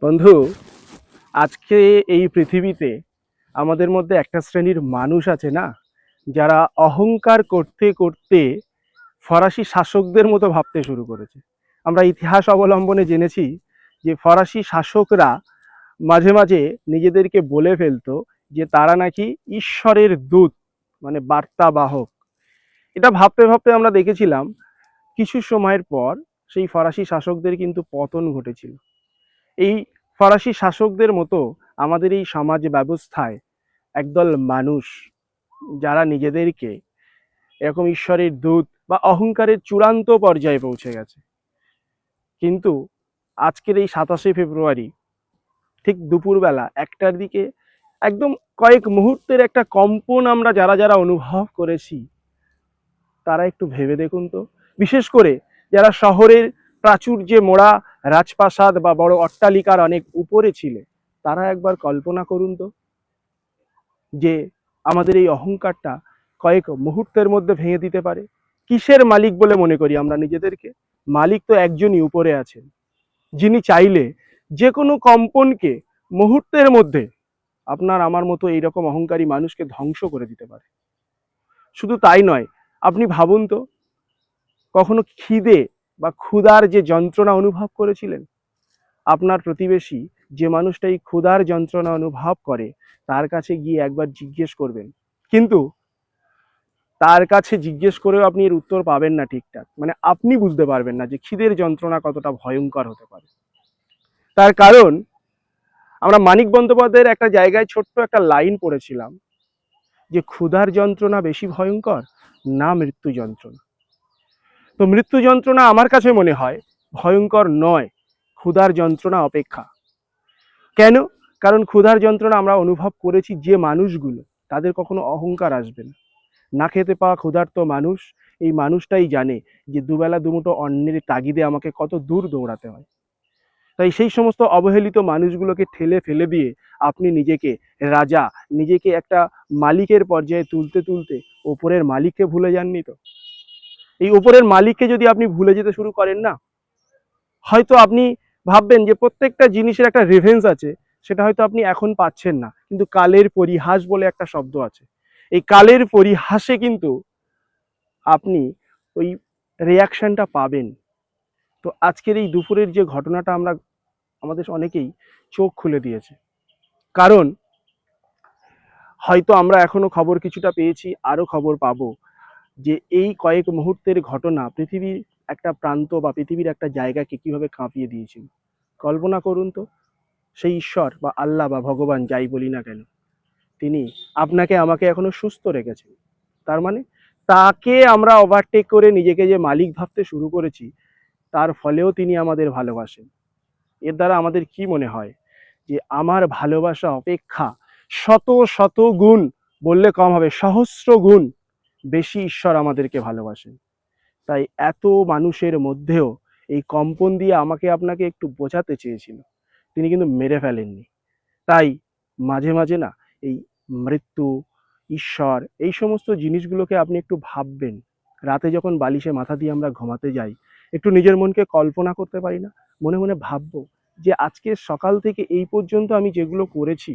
বন্ধু, আজকে এই পৃথিবীতে আমাদের মধ্যে একটা শ্রেণীর মানুষ আছে না, যারা অহংকার করতে করতে ফরাসি শাসকদের মতো ভাবতে শুরু করেছে। আমরা ইতিহাস অবলম্বনে জেনেছি যে ফরাসি শাসকরা মাঝে মাঝে নিজেদেরকে বলে ফেলতো যে তারা নাকি ঈশ্বরের দূত, মানে বার্তা বাহক। এটা ভাবতে ভাবতে আমরা দেখেছিলাম কিছু সময়ের পর সেই ফরাসি শাসকদের কিন্তু পতন ঘটেছিল। এই ফরাসি শাসকদের মতো আমাদের এই সমাজ ব্যবস্থায় একদল মানুষ, যারা নিজেদেরকে এরকম ঈশ্বরের দূত বা অহংকারের চূড়ান্ত পর্যায়ে পৌঁছে গেছে। কিন্তু আজকের এই 27শে ফেব্রুয়ারি ঠিক দুপুরবেলা 1টার দিকে একদম কয়েক মুহূর্তের একটা কম্পন আমরা যারা যারা অনুভব করেছি, তারা একটু ভেবে দেখুন তো। বিশেষ করে যারা শহরের প্রাচুর্যে মোড়া রাজপ্রাসাদ বা বড় অট্টালিকার অনেক উপরে ছিলে, তারা একবার কল্পনা করুন তো যে আমাদের এই অহংকারটা কয়েক মুহূর্তের মধ্যে ভেঙে দিতে পারে। কিসের মালিক বলে মনে করি আমরা নিজেদেরকে? মালিক তো একজনই উপরে আছেন, যিনি চাইলে যে কোনো কম্পনকে মুহূর্তের মধ্যে আপনার আমার মতো এইরকম অহংকারী মানুষকে ধ্বংস করে দিতে পারে। শুধু তাই নয়, আপনি ভাবুন তো, কখনো খিদে বা ক্ষুধার যে যন্ত্রণা অনুভব করেছিলেন? আপনার প্রতিবেশী যে মানুষটা এই ক্ষুধার যন্ত্রণা অনুভব করে, তার কাছে গিয়ে একবার জিজ্ঞেস করবেন, কিন্তু তার কাছে জিজ্ঞেস করেও আপনি এর উত্তর পাবেন না ঠিকঠাক। মানে আপনি বুঝতে পারবেন না যে খিদের যন্ত্রণা কতটা ভয়ঙ্কর হতে পারে। তার কারণ, আমরা মানিক বন্দ্যোপাধ্যায়ের একটা জায়গায় ছোট্ট একটা লাইন পড়েছিলাম যে ক্ষুধার যন্ত্রণা বেশি ভয়ঙ্কর না মৃত্যু যন্ত্রণা। তো মৃত্যু যন্ত্রণা আমার কাছে মনে হয় ভয়ঙ্কর নয় ক্ষুধার যন্ত্রণা অপেক্ষা। কেন? কারণ ক্ষুধার যন্ত্রণা আমরা অনুভব করেছি যে মানুষগুলো, তাদের কখনো অহংকার আসবে না। না খেতে পাওয়া ক্ষুধার্ত মানুষ, এই মানুষটাই জানে যে দুবেলা দুমুঠো অন্নের তাগিদে আমাকে কত দূর দৌড়াতে হয়। তাই সেই সমস্ত অবহেলিত মানুষগুলোকে ঠেলে ফেলে দিয়ে আপনি নিজেকে রাজা, নিজেকে একটা মালিকের পর্যায়ে তুলতে তুলতে ওপরের মালিককে ভুলে যাননি তো? এই ওপরের মালিককে যদি আপনি ভুলে যেতে শুরু করেন না, হয়তো আপনি ভাববেন যে প্রত্যেকটা জিনিসের একটা রেভেন্স আছে, সেটা হয়তো আপনি এখন পাচ্ছেন না, কিন্তু কালের পরিহাস বলে একটা শব্দ আছে। এই কালের পরিহাসে কিন্তু আপনি ওই রিয়াকশনটা পাবেন। তো আজকের এই দুপুরের যে ঘটনাটা আমরা আমাদের অনেকেই চোখ খুলে দিয়েছে। কারণ হয়তো আমরা এখনো খবর কিছুটা পেয়েছি, আরো খবর পাবো যে এই কয়েক মুহূর্তের ঘটনা পৃথিবীর একটা প্রান্ত বা পৃথিবীর একটা জায়গাকে কিভাবে কাঁপিয়ে দিয়েছিল। কল্পনা করুন তো, সেই ঈশ্বর বা আল্লাহ বা ভগবান যাই বলি না কেন, তিনি আপনাকে আমাকে এখনো সুস্থ রেখেছেন। তার মানে তাকে আমরা ওভারটেক করে নিজেকে যে মালিক ভাবতে শুরু করেছি, তার ফলেও তিনি আমাদের ভালোবাসেন। এর দ্বারা আমাদের কি মনে হয়? যে আমার ভালোবাসা অপেক্ষা শত শত গুণ, বললে কম হবে, সহস্র গুণ বেশি ঈশ্বর আমাদেরকে ভালোবাসেন। তাই এত মানুষের মধ্যেও এই কম্পন দিয়ে আমাকে আপনাকে একটু বোঝাতে চেয়েছিল, তিনি কিন্তু মেরে ফেলেননি। তাই মাঝে মাঝে না, এই মৃত্যু, ঈশ্বর, এই সমস্ত জিনিসগুলোকে আপনি একটু ভাববেন। রাতে যখন বালিশে মাথা দিয়ে আমরা ঘুমাতে যাই, একটু নিজের মনকে কল্পনা করতে পারি না? মনে মনে ভাববো যে আজকে সকাল থেকে এই পর্যন্ত আমি যেগুলো করেছি,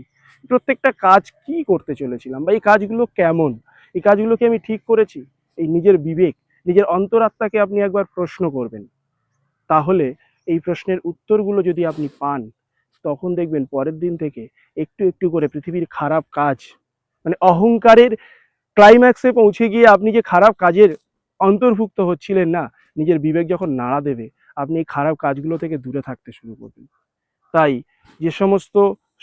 প্রত্যেকটা কাজ কি করতে চলেছিলাম, বা এই কাজগুলো কেমন, এই কাজগুলোকে আমি ঠিক করেছি? এই নিজের বিবেক, নিজের অন্তরাত্মাকে আপনি একবার প্রশ্ন করবেন। তাহলে এই প্রশ্নের উত্তরগুলো যদি আপনি পান, তখন দেখবেন পরের দিন থেকে একটু একটু করে পৃথিবীর খারাপ কাজ, মানে অহংকারের ক্লাইম্যাক্সে পৌঁছে গিয়ে আপনি যে খারাপ কাজের অন্তর্ভুক্ত হচ্ছিলেন না, নিজের বিবেক যখন নাড়া দেবে, আপনি এই খারাপ কাজগুলো থেকে দূরে থাকতে শুরু করবেন। তাই যে সমস্ত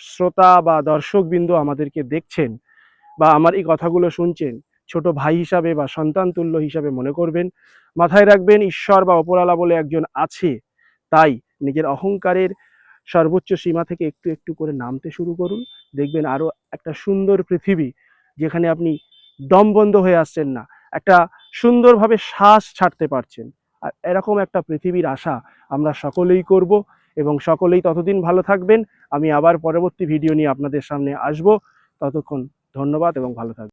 শ্রোতা বা দর্শকবৃন্দ আমাদেরকে দেখছেন বা আমার এই কথাগুলো শুনছেন, ছোট ভাই হিসাবে বা সন্তান তুল্য হিসাবে মনে করবেন, মাথায় রাখবেন ঈশ্বর বা ওপরওয়ালা বলে একজন আছে। তাই নিজের অহংকারের সর্বোচ্চ সীমা থেকে একটু একটু করে নামতে শুরু করুন। দেখবেন আরো একটা সুন্দর পৃথিবী, যেখানে আপনি দম বন্ধ হয়ে আসছেন না, একটা সুন্দরভাবে শ্বাস ছাড়তে পারছেন। আর এরকম একটা পৃথিবীর আশা আমরা সকলেই করব, এবং সকলেই ততদিন ভালো থাকবেন। আমি আবার পরবর্তী ভিডিও নিয়ে আপনাদের সামনে আসব। ততক্ষণ ধন্যবাদ এবং ভালো থাকবেন।